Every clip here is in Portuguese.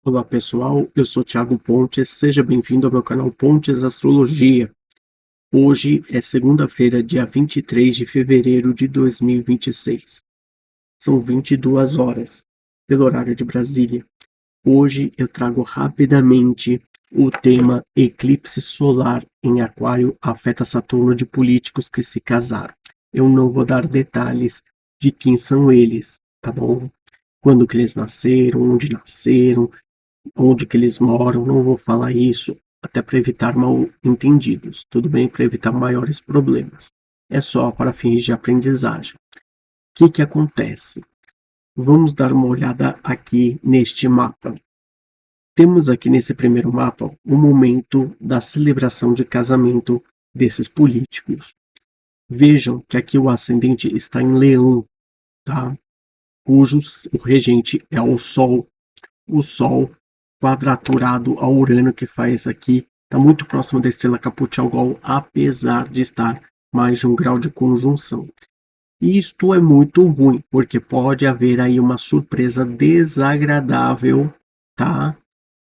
Olá pessoal, eu sou Thiago Pontes, seja bem-vindo ao meu canal Pontes Astrologia. Hoje é segunda-feira, dia 23 de fevereiro de 2026. São 22 horas, pelo horário de Brasília. Hoje eu trago rapidamente o tema Eclipse Solar em Aquário afeta Saturno de políticos que se casaram. Eu não vou dar detalhes de quem são eles, tá bom? Quando que eles nasceram, onde que eles moram, não vou falar isso, até para evitar mal-entendidos, tudo bem? Para evitar maiores problemas. É só para fins de aprendizagem. O que acontece? Vamos dar uma olhada aqui neste mapa. Temos aqui nesse primeiro mapa o momento da celebração de casamento desses políticos. Vejam que aqui o ascendente está em Leão, tá? Cujo o regente é o Sol. O Sol quadraturado ao Urano, que faz aqui, está muito próximo da estrela Caput-Algol, apesar de estar mais de um grau de conjunção. Isto é muito ruim, porque pode haver aí uma surpresa desagradável, tá?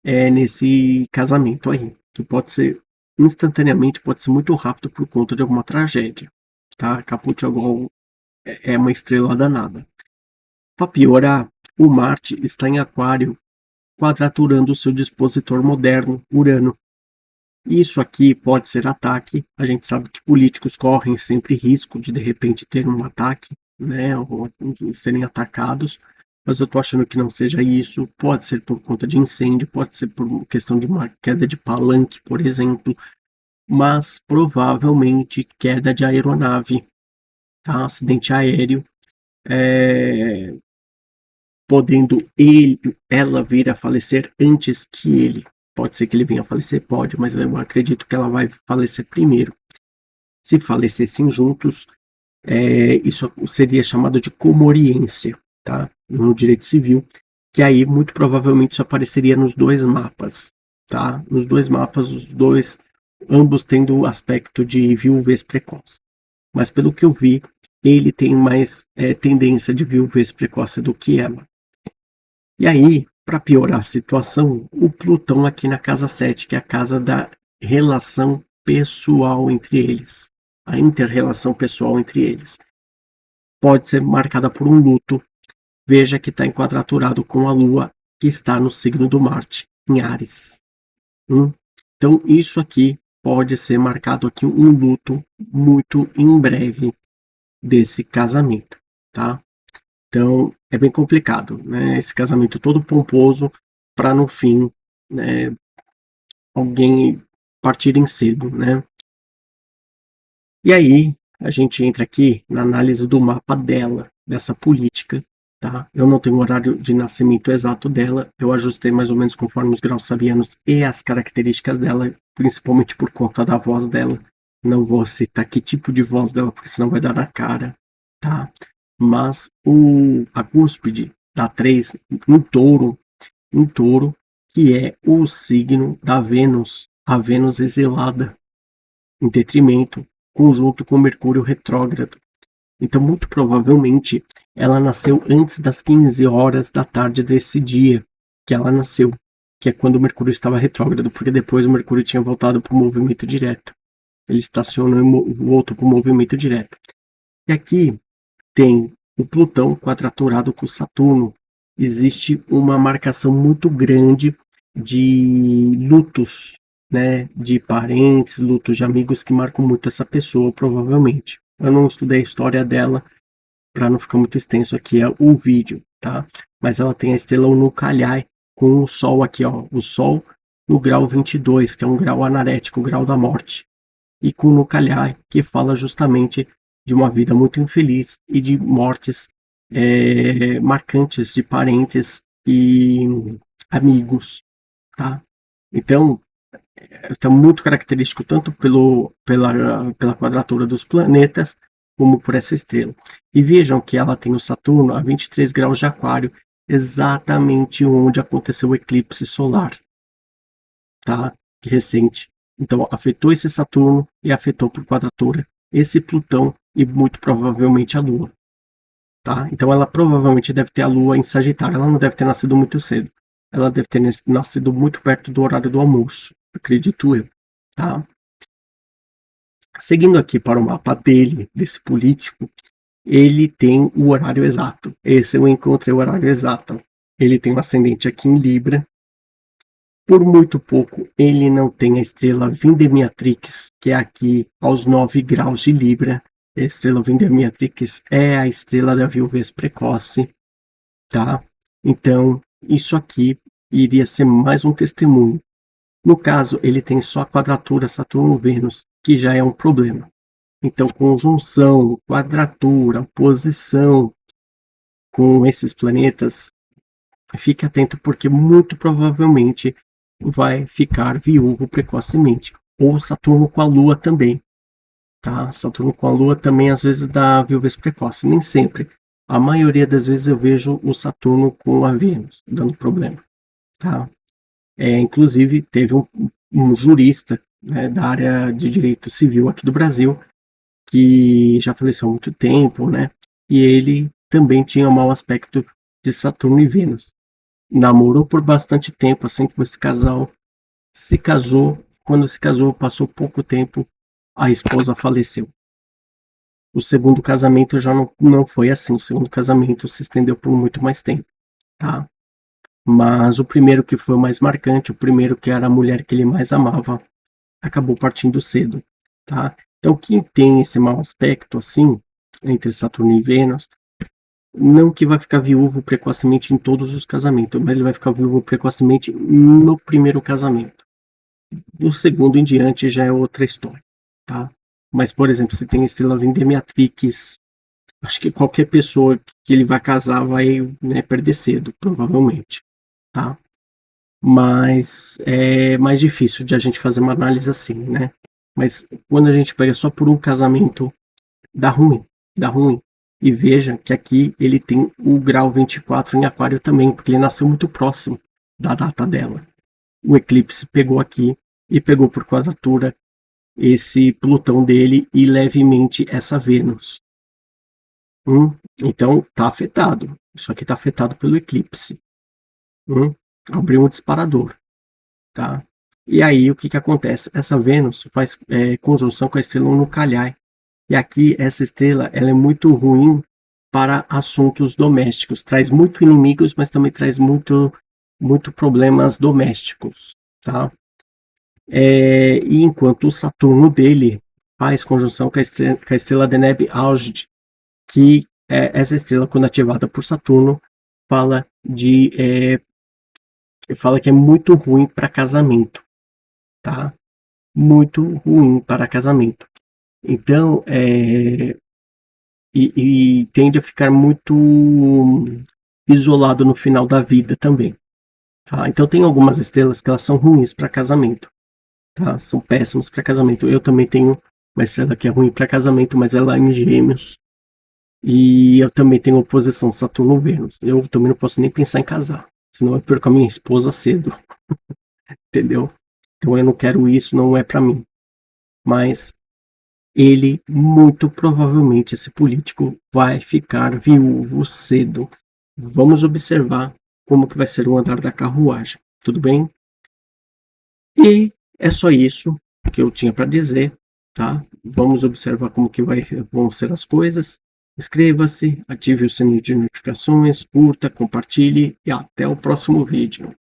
Nesse casamento aí, que pode ser instantaneamente, pode ser muito rápido por conta de alguma tragédia, tá? Caput-Algol é uma estrela danada. Para piorar, o Marte está em Aquário, quadraturando o seu dispositor moderno, Urano. Isso aqui pode ser ataque. A gente sabe que políticos correm sempre risco de repente ter um ataque, né, ou serem atacados. Mas eu tô achando que não seja isso. Pode ser por conta de incêndio, pode ser por questão de uma queda de palanque, por exemplo. Mas provavelmente queda de aeronave, tá? Acidente aéreo. Podendo ela vir a falecer antes que ele. Pode ser que ele venha a falecer, pode, mas eu acredito que ela vai falecer primeiro. Se falecessem juntos, isso seria chamado de comoriência, tá? No direito civil, que aí muito provavelmente isso apareceria nos dois mapas, tá? Nos dois mapas, os dois, ambos tendo o aspecto de viuvez precoce. Mas pelo que eu vi, ele tem mais tendência de viuvez precoce do que ela. E aí, para piorar a situação, o Plutão aqui na casa 7, que é a casa da relação pessoal entre eles, a inter-relação pessoal entre eles, pode ser marcada por um luto. Veja que está enquadraturado com a Lua, que está no signo do Marte, em Áries. Então, isso aqui pode ser marcado aqui um luto muito em breve desse casamento, tá? Então, é bem complicado, né? Esse casamento todo pomposo para no fim, né, alguém partirem cedo, né? E aí, a gente entra aqui na análise do mapa dela, dessa política, tá? Eu não tenho o horário de nascimento exato dela, eu ajustei mais ou menos conforme os graus sabianos e as características dela, principalmente por conta da voz dela. Não vou citar que tipo de voz dela, porque senão vai dar na cara, tá? Mas a cúspide dá 3 em touro, que é o signo da Vênus, a Vênus exilada, em detrimento, conjunto com Mercúrio retrógrado. Então, muito provavelmente, ela nasceu antes das 15 horas da tarde desse dia que ela nasceu, que é quando o Mercúrio estava retrógrado, porque depois o Mercúrio tinha voltado para o movimento direto. Ele estacionou e voltou para o movimento direto. E aqui tem o Plutão quadraturado com Saturno. Existe uma marcação muito grande de lutos, né, de parentes, lutos de amigos que marcam muito essa pessoa, provavelmente. Eu não estudei a história dela para não ficar muito extenso aqui o vídeo, tá? Mas ela tem a estrela Unucalhai com o Sol aqui, ó, o Sol no grau 22, que é um grau anarético, o grau da morte, e com o Unucalhai, que fala justamente de uma vida muito infeliz e de mortes marcantes de parentes e amigos, tá? Então, está muito característico tanto pela quadratura dos planetas, como por essa estrela. E vejam que ela tem o Saturno a 23 graus de Aquário, exatamente onde aconteceu o eclipse solar, tá? Recente. Então, afetou esse Saturno e afetou por quadratura esse Plutão e muito provavelmente a Lua, tá? Então, ela provavelmente deve ter a Lua em Sagitário. Ela não deve ter nascido muito cedo. ela deve ter nascido muito perto do horário do almoço, acredito eu, tá? Seguindo aqui para o mapa dele, desse político, ele tem o horário exato. Esse eu encontrei o horário exato. Ele tem um ascendente aqui em Libra. Por muito pouco, ele não tem a estrela Vindemiatrix, que é aqui aos 9 graus de Libra. A estrela Vindemiatrix é a estrela da viuvez precoce, tá? Então, isso aqui iria ser mais um testemunho. No caso, ele tem só a quadratura Saturno-Vênus, que já é um problema. Então, conjunção, quadratura, oposição com esses planetas, fique atento porque muito provavelmente vai ficar viúvo precocemente. Ou Saturno com a Lua também, tá? Saturno com a Lua também às vezes dá viuvez precoce, nem sempre. A maioria das vezes eu vejo o Saturno com a Vênus dando problema, tá? Inclusive, teve um jurista, né, da área de direito civil aqui do Brasil, que já faleceu há muito tempo, né? E ele também tinha um mau aspecto de Saturno e Vênus. Namorou por bastante tempo, assim como esse casal se casou. Quando se casou, passou pouco tempo, a esposa faleceu. O segundo casamento já não foi assim. O segundo casamento se estendeu por muito mais tempo, tá? Mas o primeiro, que foi o mais marcante, o primeiro que era a mulher que ele mais amava, acabou partindo cedo, tá? Então, quem tem esse mau aspecto, assim, entre Saturno e Vênus, não que vai ficar viúvo precocemente em todos os casamentos, mas ele vai ficar viúvo precocemente no primeiro casamento. No segundo em diante já é outra história, tá? Mas, por exemplo, se tem estrela Vindemiatrix, acho que qualquer pessoa que ele vai casar vai, né, perder cedo, provavelmente, tá? Mas é mais difícil de a gente fazer uma análise assim, né? Mas quando a gente pega só por um casamento, dá ruim, dá ruim. E veja que aqui ele tem o grau 24 em Aquário também, porque ele nasceu muito próximo da data dela. O eclipse pegou aqui e pegou por quadratura esse Plutão dele e levemente essa Vênus. Então tá afetado. Isso aqui tá afetado pelo eclipse. Abriu um disparador, tá? E aí o que acontece? Essa Vênus faz conjunção com a estrela Unucalhai. E aqui essa estrela ela é muito ruim para assuntos domésticos. Traz muito inimigos, mas também traz muito problemas domésticos, tá? E enquanto o Saturno dele faz conjunção com a estrela Deneb Algid, que essa estrela, quando ativada por Saturno, fala que é muito ruim para casamento, tá? Muito ruim para casamento. Então, e tende a ficar muito isolado no final da vida também, tá? Então tem algumas estrelas que elas são ruins para casamento, tá? São péssimas para casamento. Eu também tenho uma estrela que é ruim para casamento, mas ela é em Gêmeos. E eu também tenho oposição Saturno-Vênus. Eu também não posso nem pensar em casar, senão eu perco a minha esposa cedo. Entendeu? Então eu não quero isso, não é para mim. Mas ele, muito provavelmente, esse político, vai ficar viúvo cedo. Vamos observar como que vai ser o andar da carruagem, tudo bem? E é só isso que eu tinha para dizer, tá? Vamos observar como que vão ser as coisas. Inscreva-se, ative o sininho de notificações, curta, compartilhe e até o próximo vídeo.